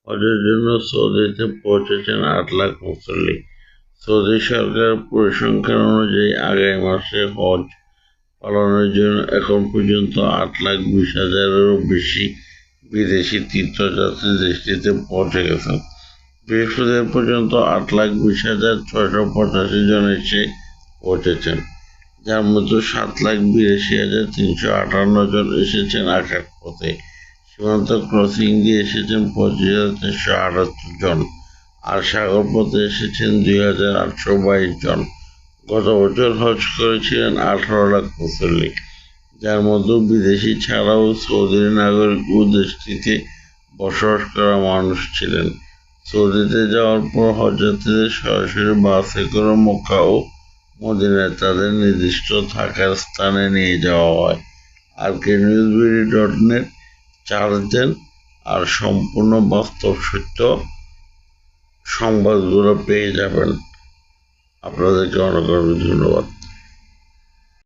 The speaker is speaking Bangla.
হজের জন্য সৌদিতে পৌঁছেছেন ৮ লাখ মুসল্লি। সৌদি সরকারের পরিসংখ্যান অনুযায়ী আগামী মাসে হজ পালনের জন্য এখন পর্যন্ত ৮,২০,০০০-এরও বেশি বিদেশি তীর্থযাত্রী দেশটিতে পৌঁছে গেছেন। বৃহস্পতিবার পর্যন্ত ৮,২০,৬৮৫ জন এসে পৌঁছেছেন, যার মধ্যে ৭,৮২,৩৫৮ জন এসেছেন আকাশপথে। সীমান্ত ক্রসিং দিয়ে এসেছেন ২৫,৪৭৮ জন, আর সাগরপথে এসেছেন ২,৮২২ জন। গত বছর হজ করেছিলেন ১৮ লাখ মুসল্লি, যার মধ্যে বিদেশি ছাড়াও সৌদি নাগরিক ও দেশটিতে বসবাস করা মানুষ ছিলেন। সৌদিতে যাওয়ার পর হজযাত্রীদের সরাসরি বাসে করে মক্কা ও মদিনায় তাদের নির্দিষ্ট থাকার স্থানে নিয়ে যাওয়া হয়। RKNewsBD.net চার্জ দেন আর সম্পূর্ণ বাস্তব সত্য সংবাদগুলো পেয়ে যাবেন। আপনাদেরকে অনেক অনেক ধন্যবাদ।